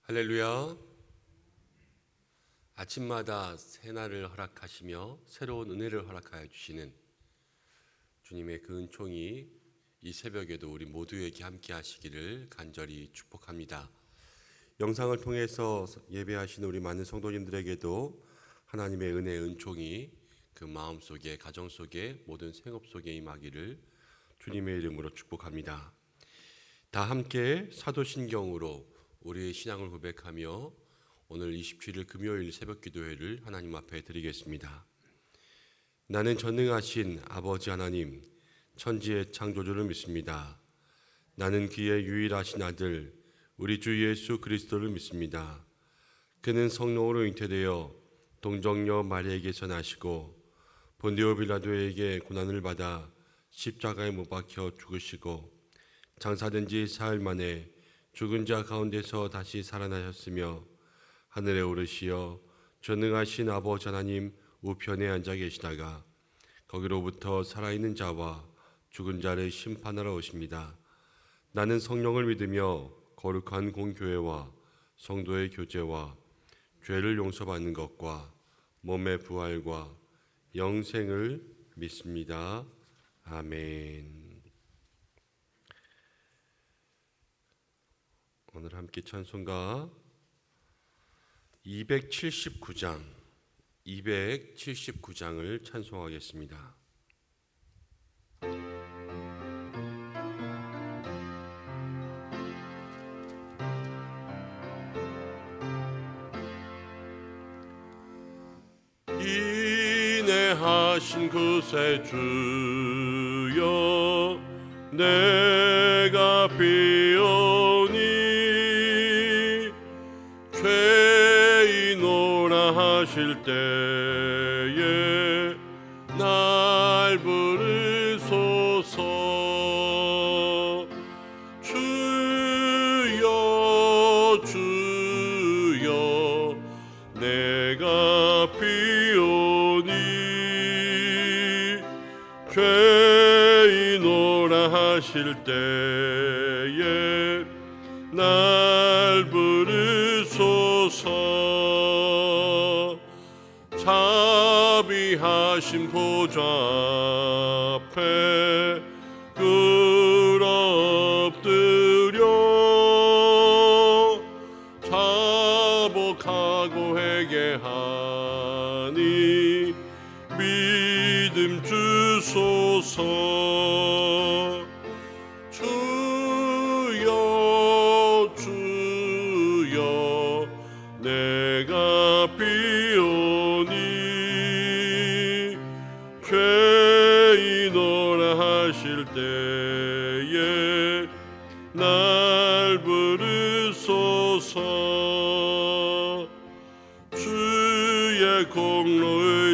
할렐루야. 아침마다 새날을 허락하시며 새로운 은혜를 허락하여 주시는 주님의 그 은총이 이 새벽에도 우리 모두에게 함께 하시기를 간절히 축복합니다. 영상을 통해서 예배하시는 우리 많은 성도님들에게도 하나님의 은혜의 은총이 그 마음속에, 가정 속에, 모든 생업 속에 임하기를 주님의 이름으로 축복합니다. 다 함께 사도신경으로 우리의 신앙을 고백하며 오늘 27일 금요일 새벽 기도회를 하나님 앞에 드리겠습니다. 나는 전능하신 아버지 하나님, 천지의 창조주를 믿습니다. 나는 그의 유일하신 아들, 우리 주 예수 그리스도를 믿습니다. 그는 성령으로 잉태되어 동정녀 마리아에게서 나시고 본디오 빌라도에게 고난을 받아 십자가에 못 박혀 죽으시고 장사된 지 사흘 만에 죽은 자 가운데서 다시 살아나셨으며 하늘에 오르시어 전능하신 아버지 하나님 우편에 앉아 계시다가 거기로부터 살아있는 자와 죽은 자를 심판하러 오십니다. 나는 성령을 믿으며 거룩한 공교회와 성도의 교제와 죄를 용서받는 것과 몸의 부활과 영생을 믿습니다. 아멘. 오늘 함께 찬송가 279장을 찬송하겠습니다. 인내하신 그새 주여 내가 비오니 죄인오라 하실 때에 날 부르소서. 주여 주여 내가 비오니 죄인오라 하실 때에 날 부르소서. 자비하신 보좌 앞에 엎드려 자복하고 회개하니 믿음 주소서. 주여 주여 내가 비오니 죄인오라 하실 때에 날 부르소서. 주의 공로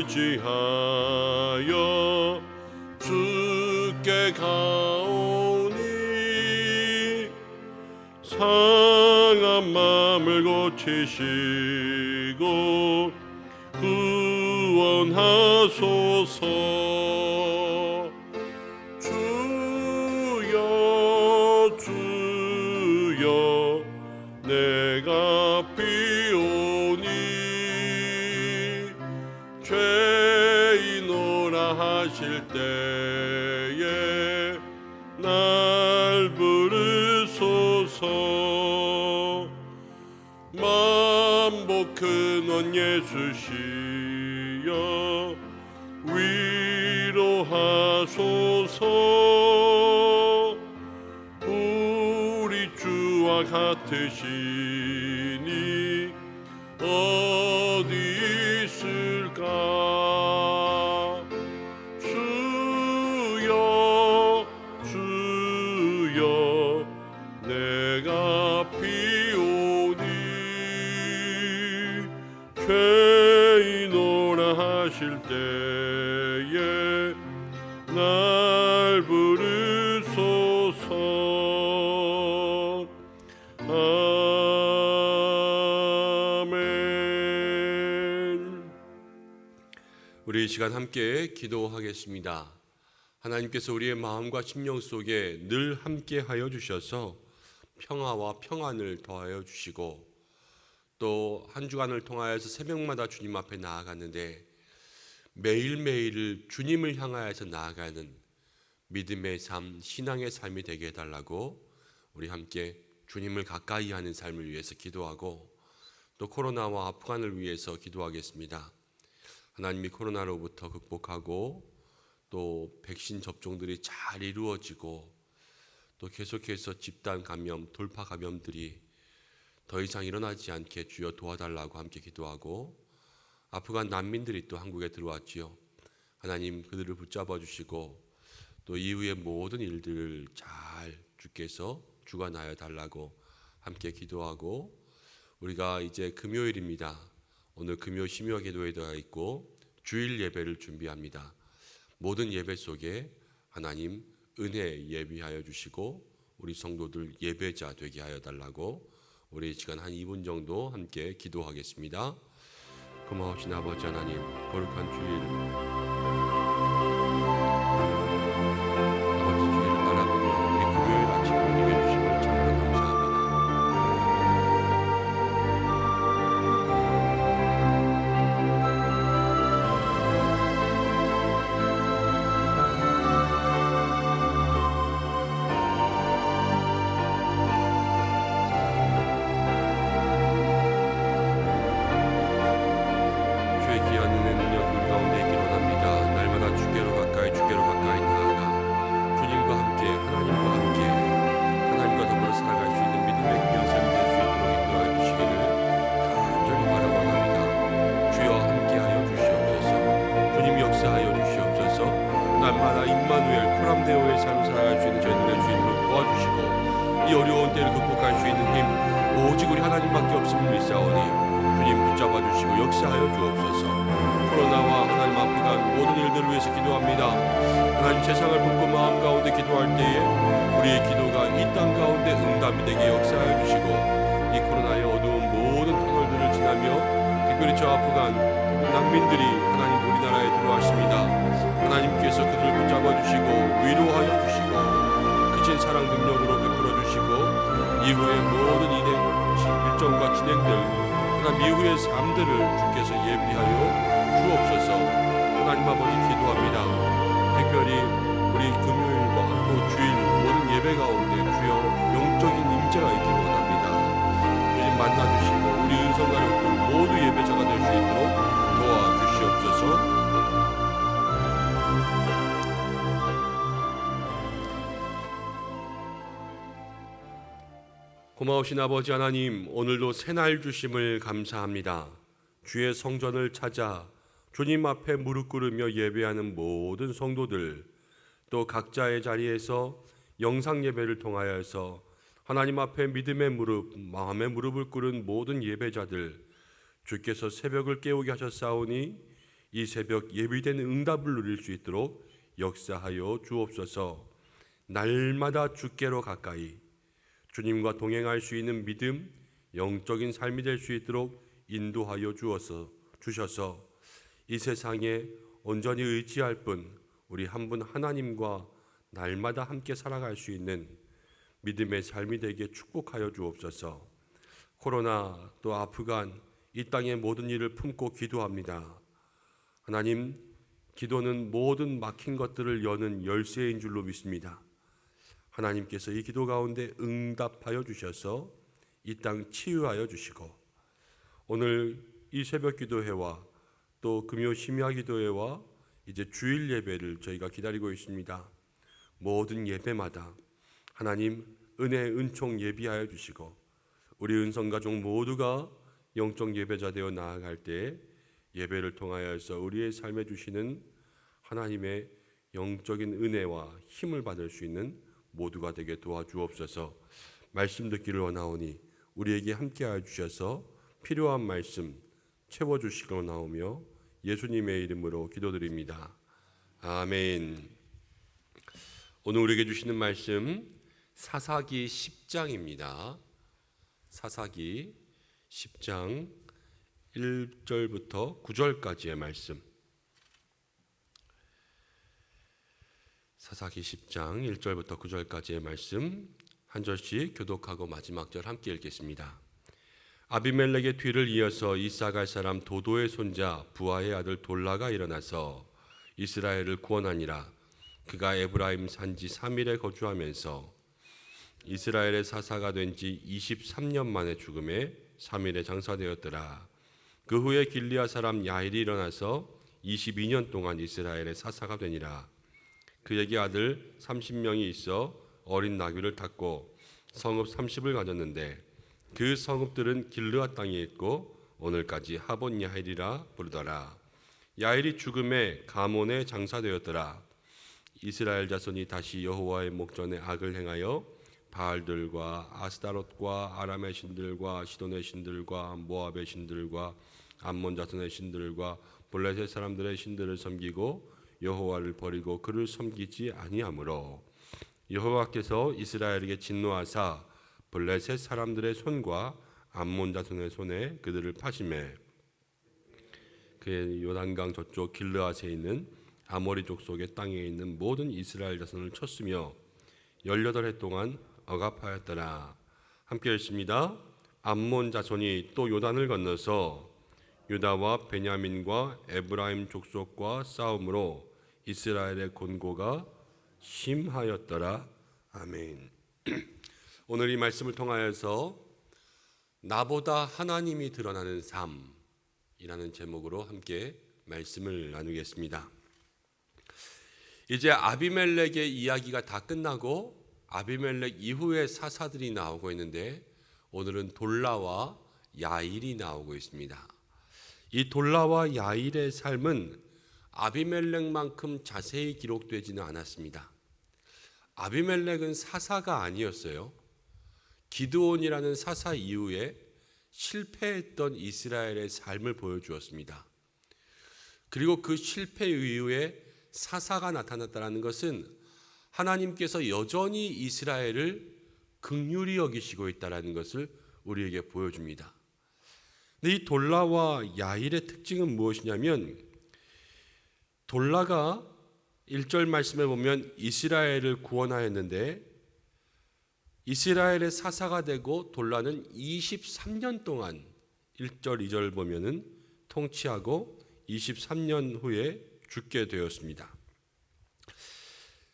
의지하여 주께 가오니 상한 마음을 고치시고 구원하소서. 주여 주여 내가 비오니 죄인오라 하실 때에 날 부르소서. 만복 근원 예수시여 위로하소서. 우리 주와 같으시니 어디 있을까. 주여 주여 내가 비오니 죄인오라 하실 때에 날 부르소서. 아멘. 우리 이 시간 함께 기도하겠습니다. 하나님께서 우리의 마음과 심령 속에 늘 함께 하여 주셔서 평화와 평안을 더하여 주시고 또 한 주간을 통하여서 새벽마다 주님 앞에 나아갔는데 매일매일을 주님을 향하여서 나아가는 믿음의 삶, 신앙의 삶이 되게 해달라고 우리 함께 주님을 가까이 하는 삶을 위해서 기도하고 또 코로나와 아프간을 위해서 기도하겠습니다. 하나님이 코로나로부터 극복하고 또 백신 접종들이 잘 이루어지고 또 계속해서 집단 감염, 돌파 감염들이 더 이상 일어나지 않게 주여 도와달라고 함께 기도하고 아프간 난민들이 또 한국에 들어왔지요. 하나님 그들을 붙잡아 주시고 또 이후의 모든 일들을 잘 주께서 주관하여 달라고 함께 기도하고 우리가 이제 금요일입니다. 오늘 금요 심야 기도회가 있고 주일 예배를 준비합니다. 모든 예배 속에 하나님 은혜 예비하여 주시고 우리 성도들 예배자 되게 하여 달라고 우리 이 시간 한 2분 정도 함께 기도하겠습니다. 고마우신 아버지 하나님, 거룩한 주일 아버지 주일을 바라보며 우리 금요일 아침을 이겨주심을 참으로 감사합니다. 주의 귀한 은혜 능력 우리 가운데 있기를 원합니다. 날마다 주께로 가까이 나아가 주님과 함께 하나님과 더불어 살아갈 수 있는 믿음의 귀한 삶이 될 수 있도록 인도하여 주시기를 간절히 바라고 합니다. 주여 함께하여 주시옵소서. 주님 역사하여 주시옵소서. 날마다 임마누엘 코람데오의 삶을 살아갈 수 있는 저희들 될 수 있도록 도와주시고 이 어려운 때를 극복할 수 있는 힘 오직 우리 하나님밖에 없음을 믿사오니 주님 붙잡아 주시고 역사하여 주옵소서. 코로나와 하나님 아프간 모든 일들을 위해서 기도합니다. 하나님 세상을 품고 마음 가운데 기도할 때에 우리의 기도가 이 땅 가운데 응답이 되게 역사하여 주시고 이 코로나의 어두운 모든 터널들을 지나며 특별히 저 아프간 난민들이 하나님 우리나라에 들어왔습니다. 하나님께서 그들을 붙잡아 주시고 위로하여 주시고 그친 사랑 능력으로 베풀어 주시고 이후의 모든 일정과 진행들 하나님 이후의 삶들을 주께서 예비하여 주옵소서. 하나님 아버지 기도합니다. 특별히 우리 금요일과 또 주일 모든 예배 가운데 주여 영적인 임재가 있기를 원합니다. 주님 만나주시고 우리 은성 가족들 모두 예배자가 될 수 있도록 도와주시옵소서. 고마우신 아버지 하나님, 오늘도 새날 주심을 감사합니다. 주의 성전을 찾아 주님 앞에 무릎 꿇으며 예배하는 모든 성도들, 또 각자의 자리에서 영상 예배를 통하여서 하나님 앞에 믿음의 무릎, 마음의 무릎을 꿇은 모든 예배자들, 주께서 새벽을 깨우게 하셨사오니 이 새벽 예비된 응답을 누릴 수 있도록 역사하여 주옵소서. 날마다 주께로 가까이 주님과 동행할 수 있는 믿음, 영적인 삶이 될 수 있도록 인도하여 주셔서 이 세상에 온전히 의지할 뿐 우리 한 분 하나님과 날마다 함께 살아갈 수 있는 믿음의 삶이 되게 축복하여 주옵소서. 코로나 또 아프간 이 땅의 모든 일을 품고 기도합니다. 하나님, 기도는 모든 막힌 것들을 여는 열쇠인 줄로 믿습니다. 하나님께서 이 기도 가운데 응답하여 주셔서 이 땅 치유하여 주시고 오늘 이 새벽 기도회와 또 금요 심야 기도회와 이제 주일 예배를 저희가 기다리고 있습니다. 모든 예배마다 하나님 은혜 은총 예비하여 주시고 우리 은성가족 모두가 영적 예배자 되어 나아갈 때 예배를 통하여서 우리의 삶에 주시는 하나님의 영적인 은혜와 힘을 받을 수 있는 모두가 되게 도와주옵소서. 말씀 듣기를 원하오니 우리에게 함께하여 주셔서 필요한 말씀 채워주시기 원하오며 예수님의 이름으로 기도드립니다. 아멘. 오늘 우리에게 주시는 말씀 사사기 10장입니다. 사사기 10장 1절부터 9절까지의 말씀. 사사기 10장 1절부터 9절까지의 말씀 한 절씩 교독하고 마지막 절 함께 읽겠습니다. 아비멜렉의 뒤를 이어서 이사갈 사람 도도의 손자 부하의 아들 돌라가 일어나서 이스라엘을 구원하니라. 그가 에브라임 산지 3일에 거주하면서 이스라엘의 사사가 된 지 23년 만에 죽음에 3일에 장사되었더라. 그 후에 길리앗 사람 야일이 일어나서 22년 동안 이스라엘의 사사가 되니라. 그에게 아들 30명이 있어 어린 나귀를 탔고 성읍 30을 가졌는데 그 성읍들은 길르앗 땅에 있고 오늘까지 하본 야일이라 부르더라. 야일이 죽음에 가몬에 장사되었더라. 이스라엘 자손이 다시 여호와의 목전에 악을 행하여 바알들과 아스타롯과 아람의 신들과 시돈의 신들과 모압의 신들과 암몬 자손의 신들과 블레셋 사람들의 신들을 섬기고 여호와를 버리고 그를 섬기지 아니하므로 여호와께서 이스라엘에게 진노하사 블레셋 사람들의 손과 암몬 자손의 손에 그들을 파심해 그의 요단강 저쪽 길르앗에 있는 아모리 족속의 땅에 있는 모든 이스라엘 자손을 쳤으며 18해 동안 억압하였더라. 함께 읽습니다. 암몬 자손이 또 요단을 건너서 유다와 베냐민과 에브라임 족속과 싸움으로 이스라엘의 곤고가 심하였더라. 아멘. 오늘 이 말씀을 통하여서 나보다 하나님이 드러나는 삶이라는 제목으로 함께 말씀을 나누겠습니다. 이제 아비멜렉의 이야기가 다 끝나고 아비멜렉 이후의 사사들이 나오고 있는데 오늘은 돌라와 야일이 나오고 있습니다. 이 돌라와 야일의 삶은 아비멜렉만큼 자세히 기록되지는 않았습니다. 아비멜렉은 사사가 아니었어요. 기드온이라는 사사 이후에 실패했던 이스라엘의 삶을 보여주었습니다. 그리고 그 실패 이후에 사사가 나타났다는 것은 하나님께서 여전히 이스라엘을 긍휼히 여기시고 있다는 것을 우리에게 보여줍니다. 근데 이 돌라와 야일의 특징은 무엇이냐면 돌라가 1절 말씀에 보면 이스라엘을 구원하였는데 이스라엘의 사사가 되고 돌라는 23년 동안 1절 2절 보면은 통치하고 23년 후에 죽게 되었습니다.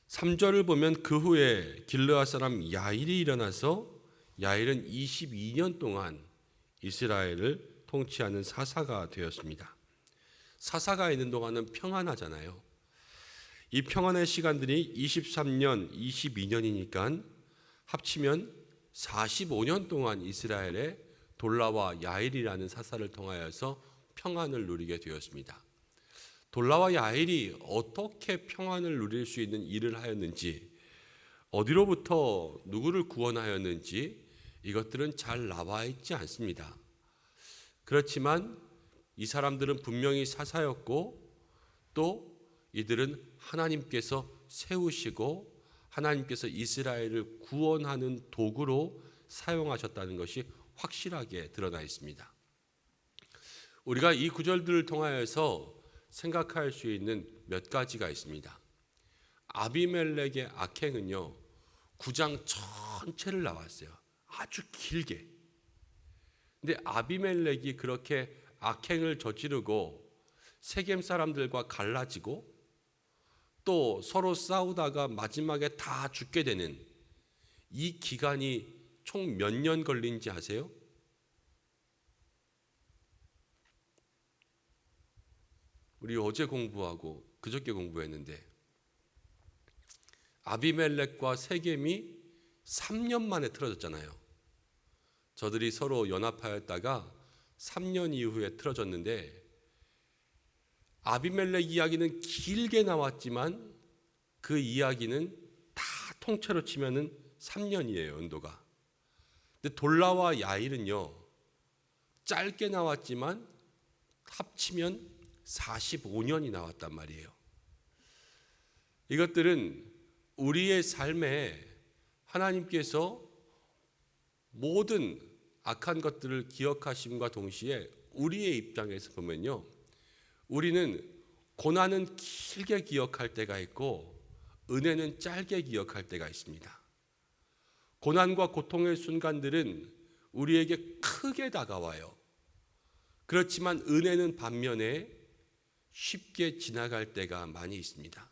3절을 보면 그 후에 길르앗 사람 야일이 일어나서 야일은 22년 동안 이스라엘을 통치하는 사사가 되었습니다. 사사가 있는 동안은 평안하잖아요. 이 평안의 시간들이 23년, 22년이니까 합치면 45년 동안 이스라엘의 돌라와 야일이라는 사사를 통하여서 평안을 누리게 되었습니다. 돌라와 야일이 어떻게 평안을 누릴 수 있는 일을 하였는지, 어디로부터 누구를 구원하였는지 이것들은 잘 나와 있지 않습니다. 그렇지만 이 사람들은 분명히 사사였고 또 이들은 하나님께서 세우시고 하나님께서 이스라엘을 구원하는 도구로 사용하셨다는 것이 확실하게 드러나 있습니다. 우리가 이 구절들을 통하여서 생각할 수 있는 몇 가지가 있습니다. 아비멜렉의 악행은요, 9장 전체를 나왔어요. 아주 길게. 근데 아비멜렉이 그렇게 악행을 저지르고 세겜 사람들과 갈라지고 또 서로 싸우다가 마지막에 다 죽게 되는 이 기간이 총 몇 년 걸린지 아세요? 우리 어제 공부하고 그저께 공부했는데 아비멜렉과 세겜이 3년 만에 틀어졌잖아요. 저들이 서로 연합하였다가 3년 이후에 틀어졌는데 아비멜렉 이야기는 길게 나왔지만 그 이야기는 다 통째로 치면은 3년이에요, 연도가. 근데 돌라와 야일은요, 짧게 나왔지만 합치면 45년이 나왔단 말이에요. 이것들은 우리의 삶에 하나님께서 모든 악한 것들을 기억하심과 동시에 우리의 입장에서 보면요, 우리는 고난은 길게 기억할 때가 있고 은혜는 짧게 기억할 때가 있습니다. 고난과 고통의 순간들은 우리에게 크게 다가와요. 그렇지만 은혜는 반면에 쉽게 지나갈 때가 많이 있습니다.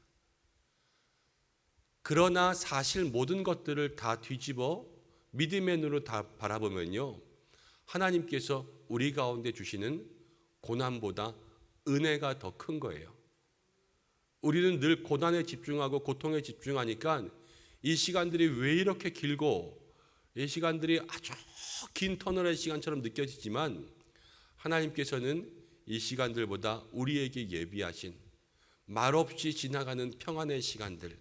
그러나 사실 모든 것들을 다 뒤집어 믿음의 눈으로 다 바라보면요, 하나님께서 우리 가운데 주시는 고난보다 은혜가 더 큰 거예요. 우리는 늘 고난에 집중하고 고통에 집중하니까 이 시간들이 왜 이렇게 길고 이 시간들이 아주 긴 터널의 시간처럼 느껴지지만, 하나님께서는 이 시간들보다 우리에게 예비하신 말없이 지나가는 평안의 시간들,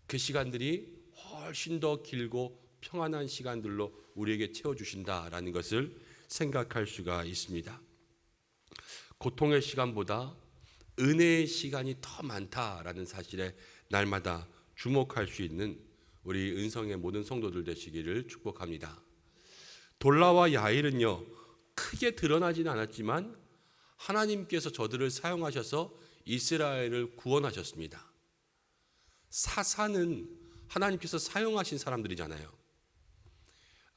그 시간들이 훨씬 더 길고 평안한 시간들로 우리에게 채워주신다라는 것을 생각할 수가 있습니다. 고통의 시간보다 은혜의 시간이 더 많다라는 사실에 날마다 주목할 수 있는 우리 은성의 모든 성도들 되시기를 축복합니다. 돌라와 야일은요, 크게 드러나지는 않았지만 하나님께서 저들을 사용하셔서 이스라엘을 구원하셨습니다. 사사는 하나님께서 사용하신 사람들이잖아요.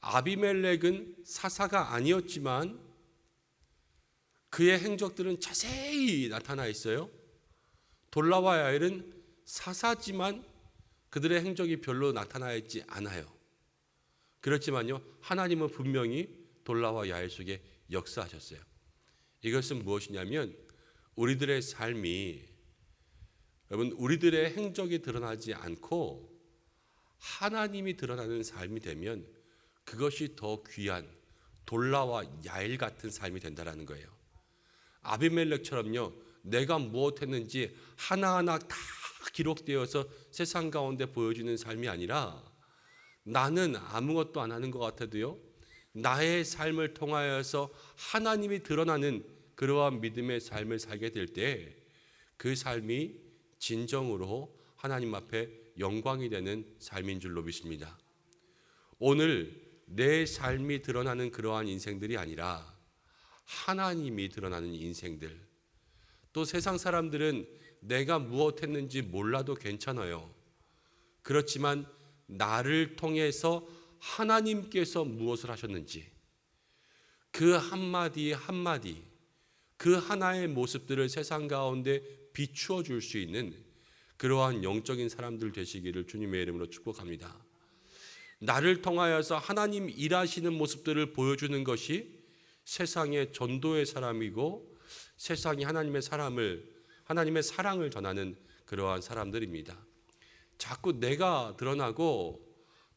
아비멜렉은 사사가 아니었지만 그의 행적들은 자세히 나타나 있어요. 돌라와 야일은 사사지만 그들의 행적이 별로 나타나 있지 않아요. 그렇지만요, 하나님은 분명히 돌라와 야일 속에 역사하셨어요. 이것은 무엇이냐면, 우리들의 삶이, 여러분, 우리들의 행적이 드러나지 않고 하나님이 드러나는 삶이 되면 그것이 더 귀한 돌라와 야일 같은 삶이 된다는 거예요. 아비멜렉처럼요, 내가 무엇했는지 하나하나 다 기록되어서 세상 가운데 보여주는 삶이 아니라, 나는 아무것도 안 하는 것 같아도요, 나의 삶을 통하여서 하나님이 드러나는 그러한 믿음의 삶을 살게 될 때 그 삶이 진정으로 하나님 앞에 영광이 되는 삶인 줄로 믿습니다. 오늘 내 삶이 드러나는 그러한 인생들이 아니라 하나님이 드러나는 인생들, 또 세상 사람들은 내가 무엇했는지 몰라도 괜찮아요. 그렇지만 나를 통해서 하나님께서 무엇을 하셨는지, 그 한마디 한마디, 그 하나의 모습들을 세상 가운데 비추어 줄 수 있는 그러한 영적인 사람들 되시기를 주님의 이름으로 축복합니다. 나를 통하여서 하나님 일하시는 모습들을 보여주는 것이 세상의 전도의 사람이고, 세상이 하나님의 사랑을 전하는 그러한 사람들입니다. 자꾸 내가 드러나고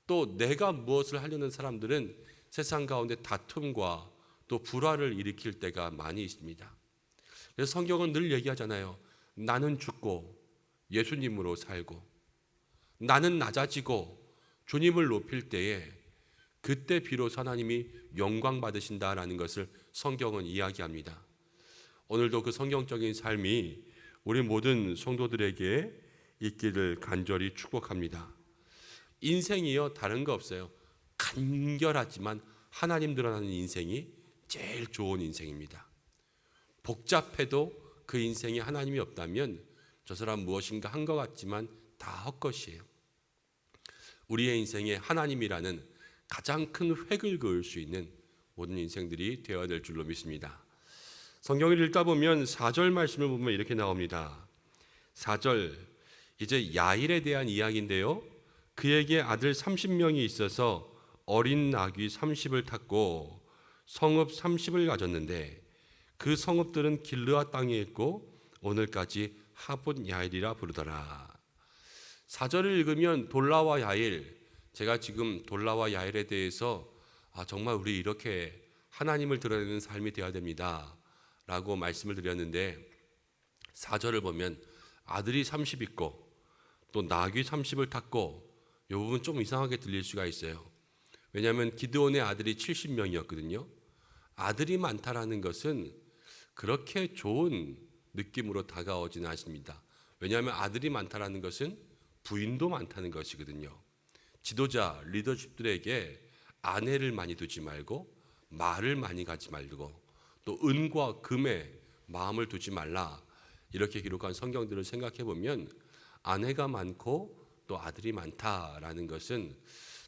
또 내가 무엇을 하려는 사람들은 세상 가운데 다툼과 또 불화를 일으킬 때가 많이 있습니다. 그래서 성경은 늘 얘기하잖아요. 나는 죽고 예수님으로 살고, 나는 낮아지고 주님을 높일 때에 그때 비로소 하나님이 영광 받으신다라는 것을 성경은 이야기합니다. 오늘도 그 성경적인 삶이 우리 모든 성도들에게 있기를 간절히 축복합니다. 인생이요, 다른 거 없어요. 간결하지만 하나님 드러나는 인생이 제일 좋은 인생입니다. 복잡해도 그 인생에 하나님이 없다면 저 사람 무엇인가 한 것 같지만 다 헛것이에요. 우리의 인생에 하나님이라는 가장 큰 획을 그을 수 있는 모든 인생들이 되어야 될 줄로 믿습니다. 성경을 읽다 보면 4절 말씀을 보면 이렇게 나옵니다. 4절, 이제 야일에 대한 이야기인데요, 그에게 아들 30명이 있어서 어린 나귀 30을 탔고 성읍 30을 가졌는데 그 성읍들은 길르앗 땅에 있고 오늘까지 하봇 야일이라 부르더라. 4절을 읽으면 돌라와 야일, 제가 지금 돌라와 야일에 대해서 정말 우리 이렇게 하나님을 드러내는 삶이 되어야 됩니다 라고 말씀을 드렸는데, 4절을 보면 아들이 30 있고 또 나귀 30을 탔고, 이 부분 좀 이상하게 들릴 수가 있어요. 왜냐하면 기드온의 아들이 70명이었거든요. 아들이 많다라는 것은 그렇게 좋은 느낌으로 다가오지는 않습니다. 왜냐하면 아들이 많다라는 것은 부인도 많다는 것이거든요. 지도자, 리더십들에게 아내를 많이 두지 말고 말을 많이 가지 말고 또 은과 금에 마음을 두지 말라, 이렇게 기록한 성경들을 생각해 보면 아내가 많고 또 아들이 많다라는 것은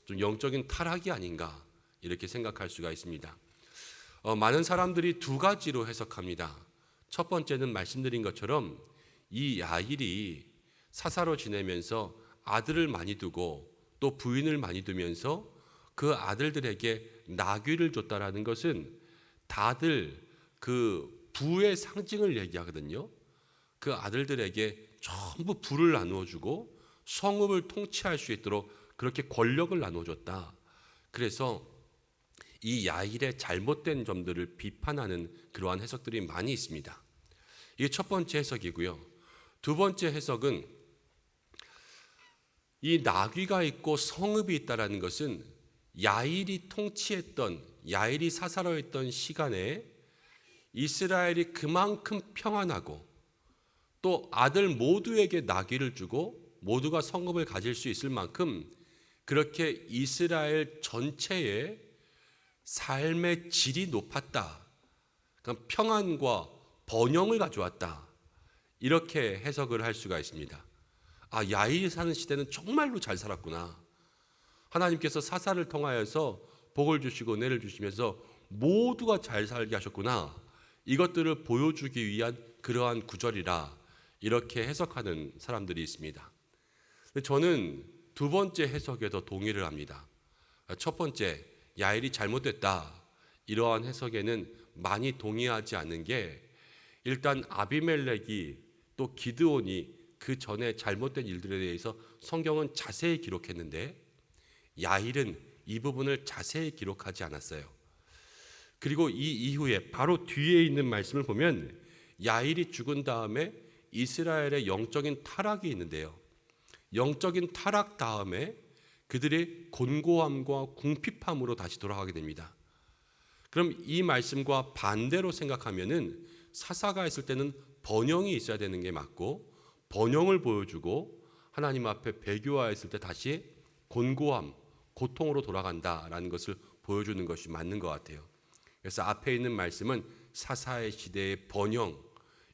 좀 영적인 타락이 아닌가, 이렇게 생각할 수가 있습니다. 많은 사람들이 두 가지로 해석합니다. 첫 번째는 말씀드린 것처럼 이 야일이 사사로 지내면서 아들을 많이 두고 또 부인을 많이 두면서 그 아들들에게 나귀를 줬다라는 것은 다들 그 부의 상징을 얘기하거든요. 그 아들들에게 전부 부를 나누어 주고 성읍을 통치할 수 있도록 그렇게 권력을 나누어 줬다. 그래서 이 야일의 잘못된 점들을 비판하는 그러한 해석들이 많이 있습니다. 이게 첫 번째 해석이고요. 두 번째 해석은 이 나귀가 있고 성읍이 있다라는 것은 야일이 통치했던, 야일이 사사로했던 시간에 이스라엘이 그만큼 평안하고 또 아들 모두에게 나귀를 주고 모두가 성읍을 가질 수 있을 만큼 그렇게 이스라엘 전체의 삶의 질이 높았다. 그러니까 평안과 번영을 가져왔다. 이렇게 해석을 할 수가 있습니다. 아, 야일이 사는 시대는 정말로 잘 살았구나. 하나님께서 사사를 통하여서 복을 주시고 은혜를 주시면서 모두가 잘 살게 하셨구나. 이것들을 보여주기 위한 그러한 구절이라 이렇게 해석하는 사람들이 있습니다. 저는 두 번째 해석에도 동의를 합니다. 첫 번째, 야일이 잘못됐다. 이러한 해석에는 많이 동의하지 않는 게 일단 아비멜렉이 또 기드온이 그 전에 잘못된 일들에 대해서 성경은 자세히 기록했는데 야일은 이 부분을 자세히 기록하지 않았어요. 그리고 이 이후에 바로 뒤에 있는 말씀을 보면 야일이 죽은 다음에 이스라엘의 영적인 타락이 있는데요. 영적인 타락 다음에 그들의 곤고함과 궁핍함으로 다시 돌아가게 됩니다. 그럼 이 말씀과 반대로 생각하면은 사사가 있을 때는 번영이 있어야 되는 게 맞고 번영을 보여주고 하나님 앞에 배교하였을 때 다시 곤고함, 고통으로 돌아간다라는 것을 보여주는 것이 맞는 것 같아요. 그래서 앞에 있는 말씀은 사사의 시대의 번영,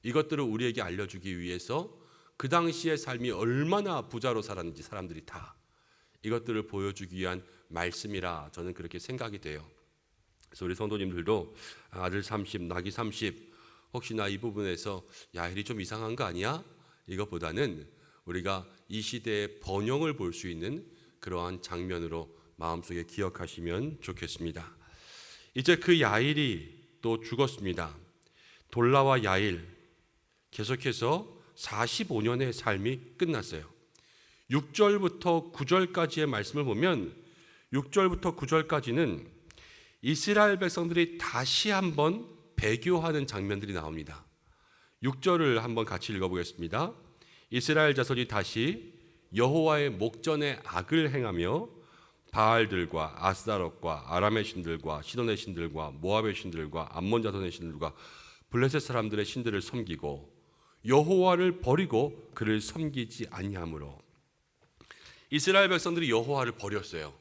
이것들을 우리에게 알려주기 위해서 그 당시의 삶이 얼마나 부자로 살았는지 사람들이 다 이것들을 보여주기 위한 말씀이라 저는 그렇게 생각이 돼요. 그래서 우리 성도님들도 아들 30, 나귀 30 혹시나 이 부분에서 야일이 좀 이상한 거 아니야? 이것보다는 우리가 이 시대의 번영을 볼 수 있는 그러한 장면으로 마음속에 기억하시면 좋겠습니다. 이제 그 야일이 또 죽었습니다. 돌라와 야일 계속해서 45년의 삶이 끝났어요. 6절부터 9절까지의 말씀을 보면 6절부터 9절까지는 이스라엘 백성들이 다시 한번 배교하는 장면들이 나옵니다. 6절을 한번 같이 읽어보겠습니다. 이스라엘 자손이 다시 여호와의 목전에 악을 행하며 바알들과 아스다롯과 아람의 신들과 시돈의 신들과 모압의 신들과 암몬 자손의 신들과 블레셋 사람들의 신들을 섬기고 여호와를 버리고 그를 섬기지 아니하므로 이스라엘 백성들이 여호와를 버렸어요.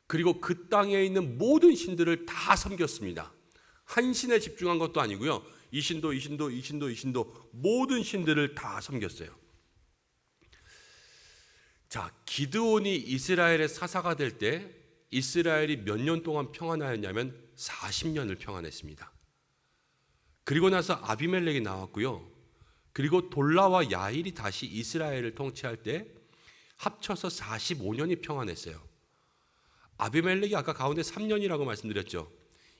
그리고 그 땅에 있는 모든 신들을 다 섬겼습니다. 한 신에 집중한 것도 아니고요. 이 신도 모든 신들을 다 섬겼어요. 자, 기드온이 이스라엘의 사사가 될 때 이스라엘이 몇 년 동안 평안하였냐면 40년을 평안했습니다. 그리고 나서 아비멜렉이 나왔고요. 그리고 돌라와 야일이 다시 이스라엘을 통치할 때 합쳐서 45년이 평안했어요. 아비멜렉이 아까 가운데 3년이라고 말씀드렸죠.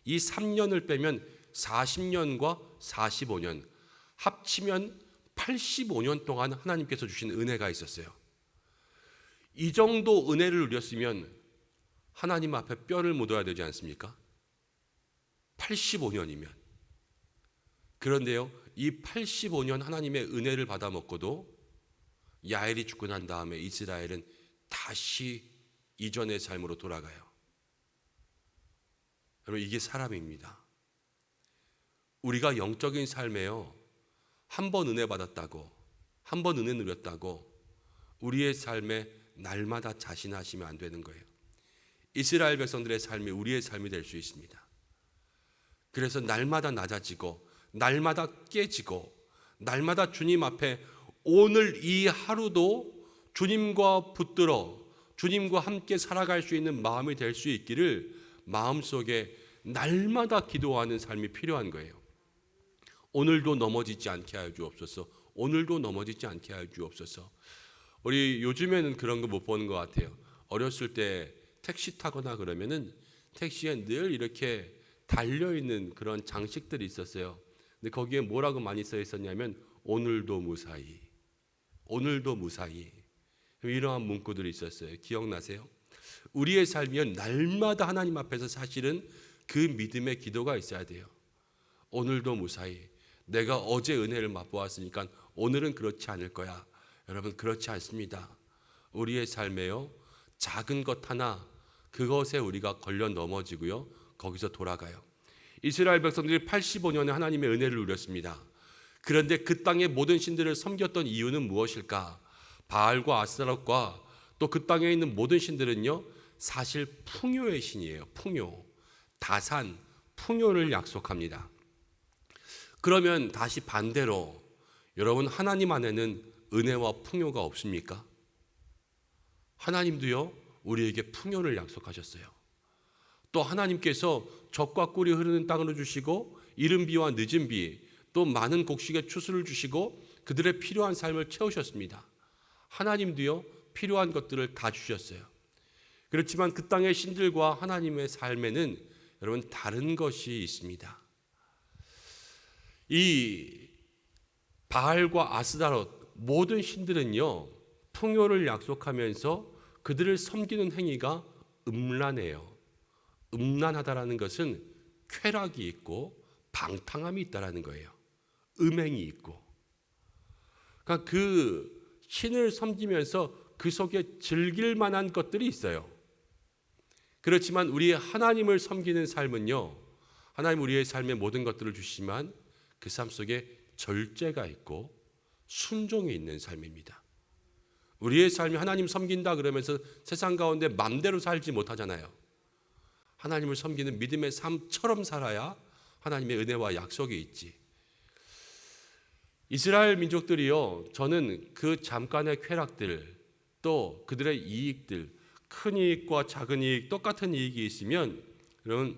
이 3년을 빼면 40년과 45년 합치면 85년 동안 하나님께서 주신 은혜가 있었어요. 이 정도 은혜를 누렸으면 하나님 앞에 뼈를 묻어야 되지 않습니까? 85년이면. 그런데요, 이 85년 하나님의 은혜를 받아 먹고도 야엘이 죽고 난 다음에 이스라엘은 다시 이전의 삶으로 돌아가요. 여러분, 이게 사람입니다. 우리가 영적인 삶에요, 한 번 은혜 받았다고, 한 번 은혜 누렸다고 우리의 삶에 날마다 자신하시면 안 되는 거예요. 이스라엘 백성들의 삶이 우리의 삶이 될 수 있습니다. 그래서 날마다 낮아지고 날마다 깨지고 날마다 주님 앞에 오늘 이 하루도 주님과 붙들어 주님과 함께 살아갈 수 있는 마음이 될 수 있기를 마음속에 날마다 기도하는 삶이 필요한 거예요. 오늘도 넘어지지 않게 하여 주옵소서. 오늘도 넘어지지 않게 하여 주옵소서. 우리 요즘에는 그런 거 못 보는 것 같아요. 어렸을 때 택시 타거나 그러면은 택시에 늘 이렇게 달려있는 그런 장식들이 있었어요. 근데 거기에 뭐라고 많이 써 있었냐면 오늘도 무사히, 오늘도 무사히, 이러한 문구들이 있었어요. 기억나세요? 우리의 삶이 날마다 하나님 앞에서 사실은 그 믿음의 기도가 있어야 돼요. 오늘도 무사히, 내가 어제 은혜를 맛보았으니까 오늘은 그렇지 않을 거야. 여러분, 그렇지 않습니다. 우리의 삶에요, 작은 것 하나, 그것에 우리가 걸려 넘어지고요, 거기서 돌아가요. 이스라엘 백성들이 85년에 하나님의 은혜를 누렸습니다. 그런데 그 땅의 모든 신들을 섬겼던 이유는 무엇일까? 바알과 아스타롯과 또 그 땅에 있는 모든 신들은요, 사실 풍요의 신이에요. 풍요, 다산, 풍요를 약속합니다. 그러면 다시 반대로 여러분, 하나님 안에는 은혜와 풍요가 없습니까? 하나님도요, 우리에게 풍요를 약속하셨어요. 또 하나님께서 적과 꿀이 흐르는 땅으로 주시고 이른 비와 늦은 비, 또 많은 곡식의 추수를 주시고 그들의 필요한 삶을 채우셨습니다. 하나님도요, 필요한 것들을 다 주셨어요. 그렇지만 그 땅의 신들과 하나님의 삶에는 여러분, 다른 것이 있습니다. 이 바알과 아스다롯 모든 신들은요, 풍요를 약속하면서 그들을 섬기는 행위가 음란해요. 음란하다라는 것은 쾌락이 있고 방탕함이 있다라는 거예요. 음행이 있고. 그러니까 그 신을 섬기면서 그 속에 즐길 만한 것들이 있어요. 그렇지만 우리 하나님을 섬기는 삶은요, 하나님 우리의 삶의 모든 것들을 주시지만 그 삶 속에 절제가 있고 순종이 있는 삶입니다. 우리의 삶이 하나님 섬긴다 그러면서 세상 가운데 맘대로 살지 못하잖아요. 하나님을 섬기는 믿음의 삶처럼 살아야 하나님의 은혜와 약속이 있지. 이스라엘 민족들이요, 저는 그 잠깐의 쾌락들, 또 그들의 이익들, 큰 이익과 작은 이익, 똑같은 이익이 있으면 여러분,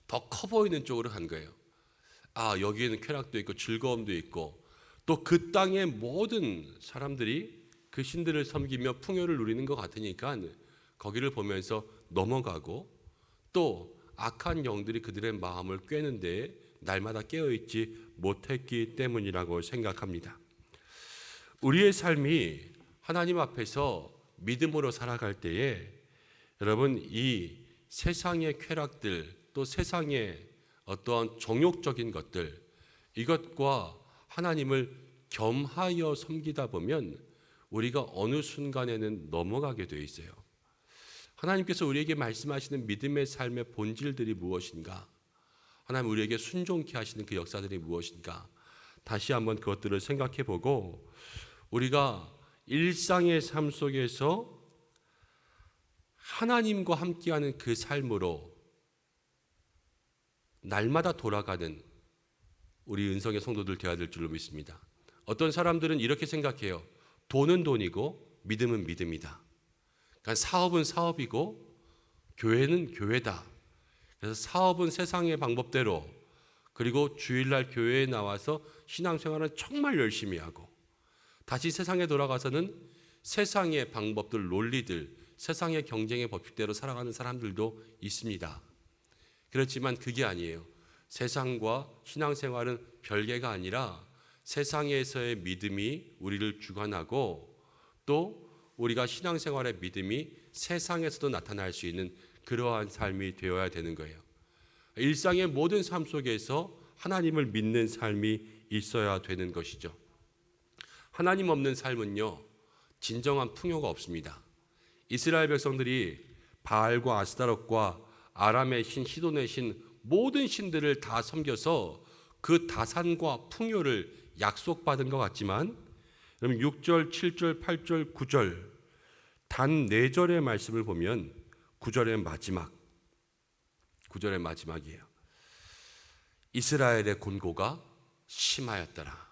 더 커 보이는 쪽으로 간 거예요. 아, 여기에는 쾌락도 있고 즐거움도 있고, 또 그 땅의 모든 사람들이 그 신들을 섬기며 풍요를 누리는 것 같으니까 거기를 보면서 넘어가고, 또 악한 영들이 그들의 마음을 꿰는 데에 날마다 깨어있지 못했기 때문이라고 생각합니다. 우리의 삶이 하나님 앞에서 믿음으로 살아갈 때에 여러분, 이 세상의 쾌락들, 또 세상의 어떠한 정욕적인 것들, 이것과 하나님을 겸하여 섬기다 보면 우리가 어느 순간에는 넘어가게 되어 있어요. 하나님께서 우리에게 말씀하시는 믿음의 삶의 본질들이 무엇인가? 하나님 우리에게 순종케 하시는 그 역사들이 무엇인가? 다시 한번 그것들을 생각해 보고, 우리가 일상의 삶 속에서 하나님과 함께하는 그 삶으로 날마다 돌아가는 우리 은성의 성도들 되어야 될 줄로 믿습니다. 어떤 사람들은 이렇게 생각해요. 돈은 돈이고 믿음은 믿음이다. 그러니까 사업은 사업이고 교회는 교회다. 그래서 사업은 세상의 방법대로, 그리고 주일날 교회에 나와서 신앙생활은 정말 열심히 하고, 다시 세상에 돌아가서는 세상의 방법들, 논리들, 세상의 경쟁의 법칙대로 살아가는 사람들도 있습니다. 그렇지만 그게 아니에요. 세상과 신앙생활은 별개가 아니라 세상에서의 믿음이 우리를 주관하고, 또 우리가 신앙생활의 믿음이 세상에서도 나타날 수 있는 그러한 삶이 되어야 되는 거예요. 일상의 모든 삶 속에서 하나님을 믿는 삶이 있어야 되는 것이죠. 하나님 없는 삶은요, 진정한 풍요가 없습니다. 이스라엘 백성들이 바알과 아스타롯과 아람의 신, 시돈의 신, 모든 신들을 다 섬겨서 그 다산과 풍요를 약속받은 것 같지만, 여러분 6절, 7절, 8절, 9절 단 4절의 말씀을 보면 9절의 마지막이에요. 이스라엘의 곤고가 심하였더라.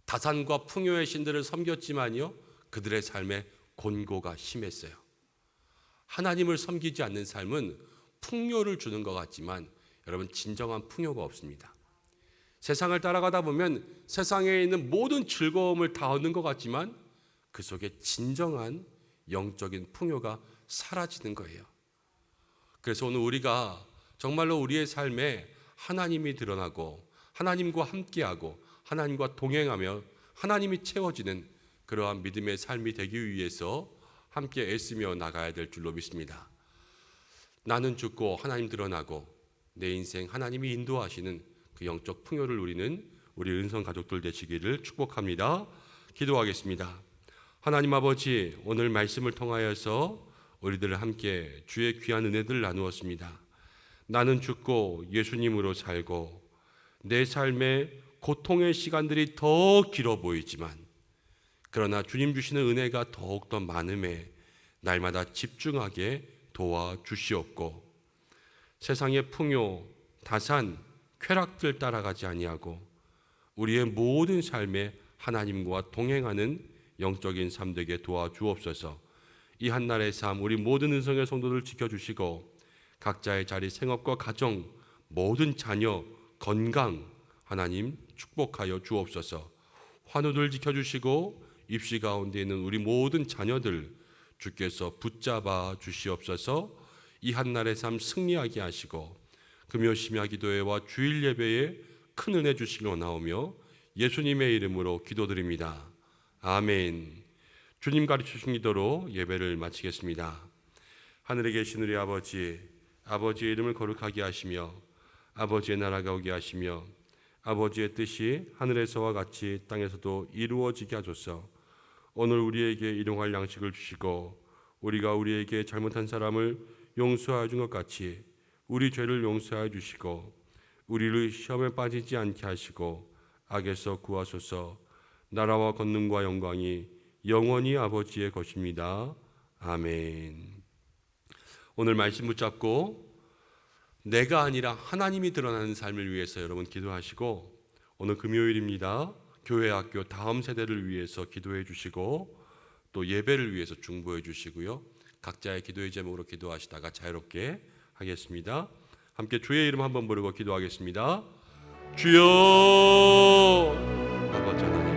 다산과 풍요의 신들을 섬겼지만요, 그들의 삶에 곤고가 심했어요. 하나님을 섬기지 않는 삶은 풍요를 주는 것 같지만 여러분 진정한 풍요가 없습니다. 세상을 따라가다 보면 세상에 있는 모든 즐거움을 다 얻는 것 같지만 그 속에 진정한 영적인 풍요가 사라지는 거예요. 그래서 오늘 우리가 정말로 우리의 삶에 하나님이 드러나고 하나님과 함께하고 하나님과 동행하며 하나님이 채워지는 그러한 믿음의 삶이 되기 위해서 함께 애쓰며 나가야 될 줄로 믿습니다. 나는 죽고 하나님 드러나고 내 인생 하나님이 인도하시는 그 영적 풍요를 누리는 우리 은성 가족들 되시기를 축복합니다. 기도하겠습니다. 하나님 아버지, 오늘 말씀을 통하여서 우리들 함께 주의 귀한 은혜들을 나누었습니다. 나는 죽고 예수님으로 살고 내 삶의 고통의 시간들이 더 길어 보이지만 그러나 주님 주시는 은혜가 더욱더 많음에 날마다 집중하게 도와주시옵고 세상의 풍요, 다산, 쾌락들 따라가지 아니하고 우리의 모든 삶에 하나님과 동행하는 영적인 삶 되게 도와주옵소서. 이 한날의 삶 우리 모든 은성의 성도들 지켜주시고 각자의 자리, 생업과 가정, 모든 자녀, 건강 하나님 축복하여 주옵소서. 환우들 지켜주시고 입시 가운데 있는 우리 모든 자녀들 주께서 붙잡아 주시옵소서. 이 한날의 삶 승리하게 하시고 금요 심야 기도회와 주일 예배에 큰 은혜 주시기로 나오며 예수님의 이름으로 기도드립니다. 아멘. 주님 가르치신 기도로 예배를 마치겠습니다. 하늘에 계신 우리 아버지, 아버지의 이름을 거룩하게 하시며 아버지의 나라가 오게 하시며 아버지의 뜻이 하늘에서와 같이 땅에서도 이루어지게 하소서. 오늘 우리에게 일용할 양식을 주시고 우리가 우리에게 잘못한 사람을 용서하여 준 것 같이 우리 죄를 용서하여 주시고 우리를 시험에 빠지지 않게 하시고 악에서 구하소서. 나라와 권능과 영광이 영원히 아버지의 것입니다. 아멘. 오늘 말씀 붙잡고 내가 아니라 하나님이 드러나는 삶을 위해서 여러분 기도하시고 오늘 금요일입니다. 교회 학교 다음 세대를 위해서 기도해 주시고 또 예배를 위해서 중보해 주시고요. 각자의 기도의 제목으로 기도하시다가 자유롭게 하겠습니다. 함께 주의 이름 한번 부르고 기도하겠습니다. 주여 아버지 하나님